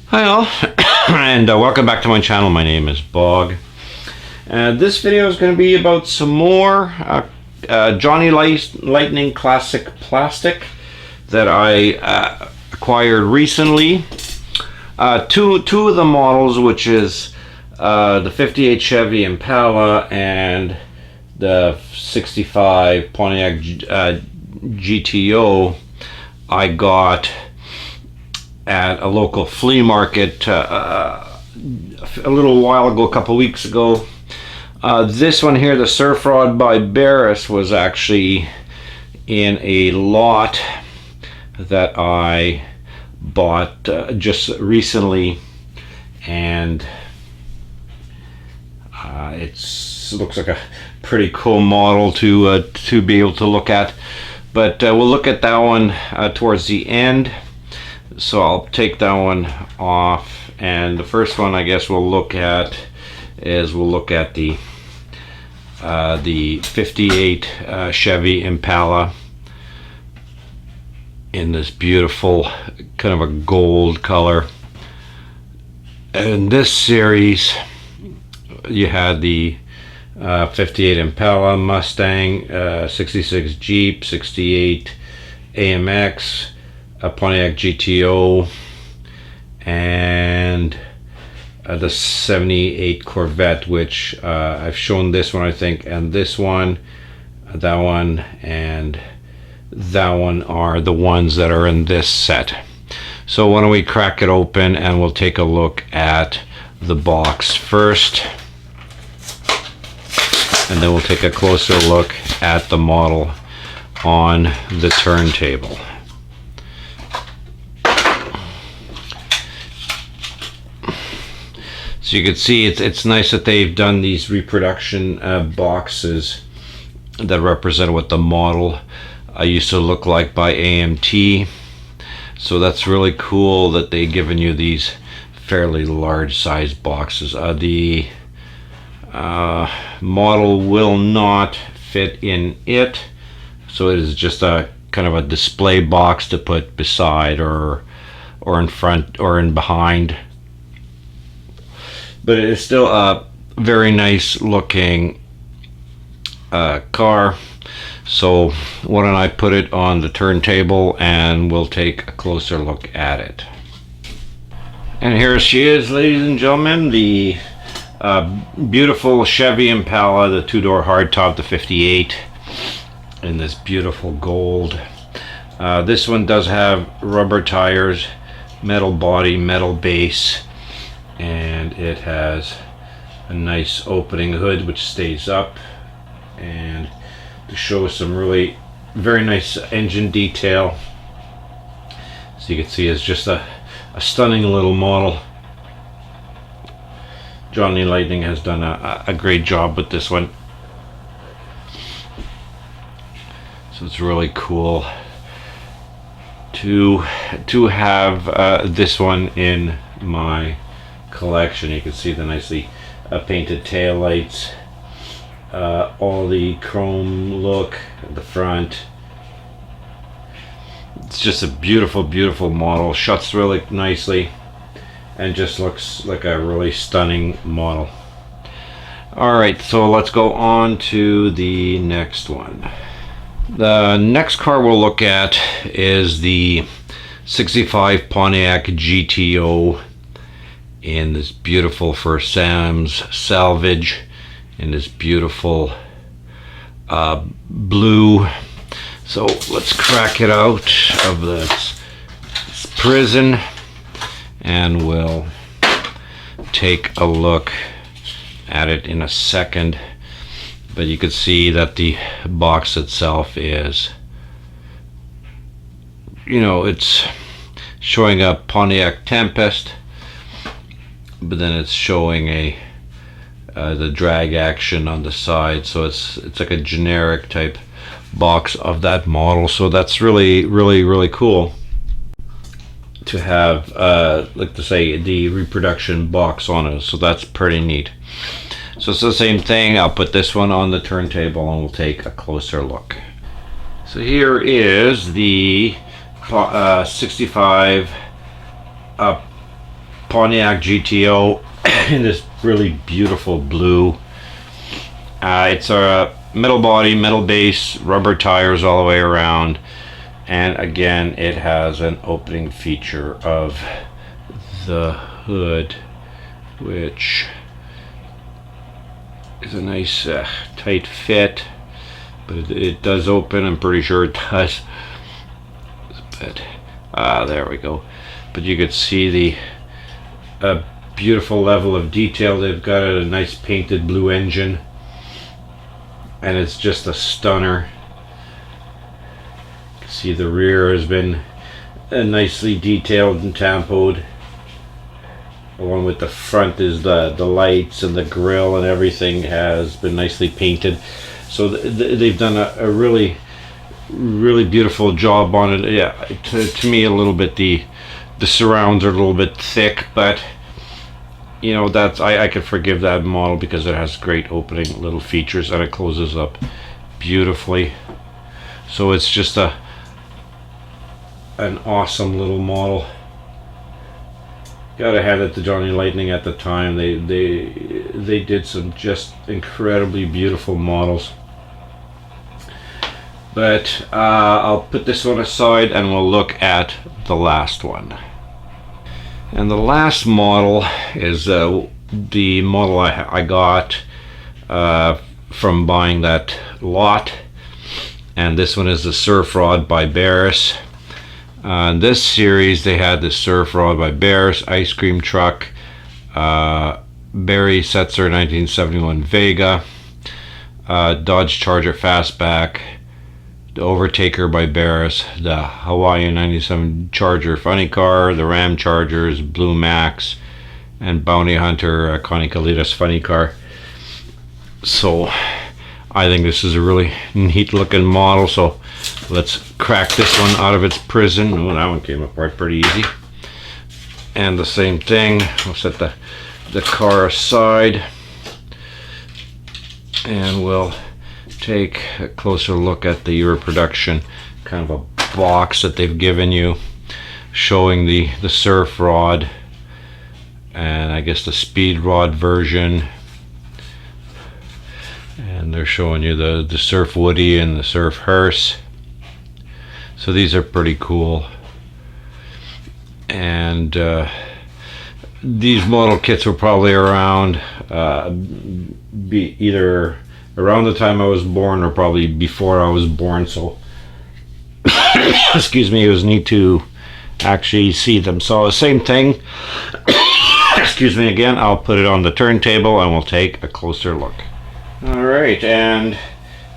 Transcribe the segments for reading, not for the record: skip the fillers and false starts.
Hi all, and welcome back to my channel. My name is Bog. This video is going to be about some more Johnny Lightning Classic plastic that I acquired recently. Two of the models, which is the 58 Chevy Impala and the 65 Pontiac GTO, I got at a local flea market a little while ago, a couple weeks ago. This one here, the Surf Rod by Barris, was actually in a lot that I bought just recently, and it looks like a pretty cool model to be able to look at. But we'll look at that one towards the end. So I'll take that one off, and the first one I guess we'll look at the 58 Chevy Impala in this beautiful kind of a gold color. In this series you had the 58 Impala, Mustang, 66 Jeep, 68 AMX, a Pontiac GTO, and the 78 Corvette, which I've shown this one, I think, and this one, that one, and that one are the ones that are in this set. So why don't we crack it open and we'll take a look at the box first, and then we'll take a closer look at the model on the turntable. So you can see it's nice that they've done these reproduction boxes that represent what the model used to look like by AMT. So that's really cool that they've given you these fairly large size boxes. The model will not fit in it, so it is just a kind of a display box to put beside or in front or in behind. But it is still a very nice looking car. So why don't I put it on the turntable and we'll take a closer look at it. And here she is, ladies and gentlemen, the beautiful Chevy Impala, the two-door hardtop, the 58, in this beautiful gold. This one does have rubber tires, metal body, metal base, and it has a nice opening hood which stays up, and to show some really very nice engine detail. So you can see it's just a stunning little model. Johnny Lightning has done a great job with this one. So it's really cool to have this one in my collection. You can see the nicely painted tail lights, all the chrome look at the front. It's just a beautiful model, shuts really nicely, and just looks like a really stunning model. Alright, so let's go on to the next one. The next car we'll look at is the 65 Pontiac GTO in this beautiful First Sam's salvage, in this beautiful blue. So let's crack it out of this prison and we'll take a look at it in a second. But you can see that the box itself is, you know, it's showing a Pontiac Tempest, but then it's showing the drag action on the side, so it's like a generic type box of that model. So that's really cool to have like to say the reproduction box on it. So that's pretty neat. So it's the same thing. I'll put this one on the turntable and we'll take a closer look. So here is the 65 Pontiac GTO in this really beautiful blue. It's a metal body, metal base, rubber tires all the way around, and again it has an opening feature of the hood, which is a nice tight fit, but it does open. I'm pretty sure it does. But there we go. But you could see the beautiful level of detail. They've got a nice painted blue engine, and it's just a stunner. You can see the rear has been nicely detailed and tampoed, along with the front is the lights and the grille and everything has been nicely painted. So they've done a really beautiful job on it. Yeah, to me a little bit the surrounds are a little bit thick, but you know, that's I could forgive that model because it has great opening little features and it closes up beautifully. So it's just an awesome little model. Gotta hand it to Johnny Lightning at the time. They did some just incredibly beautiful models. But I'll put this one aside and we'll look at the last one. And the last model is the model I got from buying that lot. And this one is the Surf Rod by Barris. In this series they had the Surf Rod by Barris, Ice Cream Truck, Barry Setzer 1971 Vega, Dodge Charger Fastback, the Overtaker by Barris, the Hawaiian 97 Charger Funny Car, the Ram Chargers, Blue Max, and Bounty Hunter Connie Kalidas Funny Car. So I think this is a really neat looking model, so let's crack this one out of its prison. Oh, that one came apart pretty easy. And the same thing, we'll set the car aside and we'll take a closer look at the year of production, kind of a box that they've given you showing the Surf Rod and I guess the Speed Rod version, and they're showing you the Surf Woody and the Surf Hearse. So these are pretty cool, and these model kits were probably around either around the time I was born or probably before I was born, so excuse me, it was neat to actually see them. So the same thing, excuse me again, I'll put it on the turntable and we'll take a closer look. Alright, and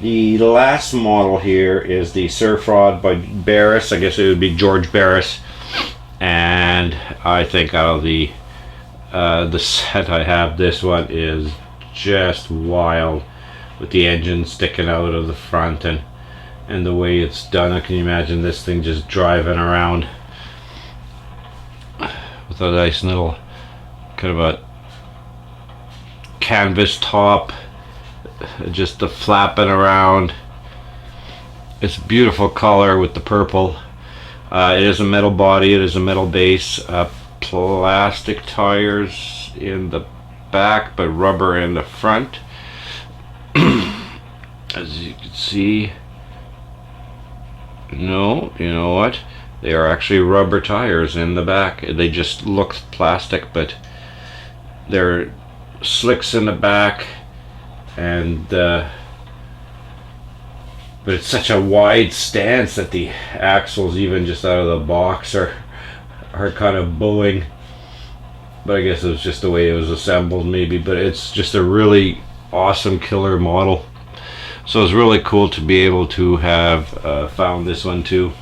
the last model here is the Surf Rod by Barris. I guess it would be George Barris, and I think out of the set I have, this one is just wild, with the engine sticking out of the front and the way it's done. I can imagine this thing just driving around with a nice little kind of a canvas top, just the flapping around. It's a beautiful color with the purple. It is a metal body, it is a metal base, plastic tires in the back but rubber in the front. As you can see, no, you know what, they are actually rubber tires in the back. They just look plastic, but they're slicks in the back, and but it's such a wide stance that the axles, even just out of the box, are kind of bowing. But I guess it was just the way it was assembled maybe, but it's just a really awesome killer model. So it's really cool to be able to have found this one too.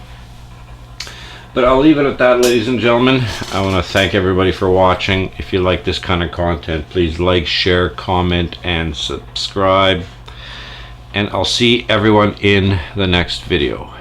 But I'll leave it at that, ladies and gentlemen. I want to thank everybody for watching. If you like this kind of content, please like, share, comment, and subscribe. And I'll see everyone in the next video.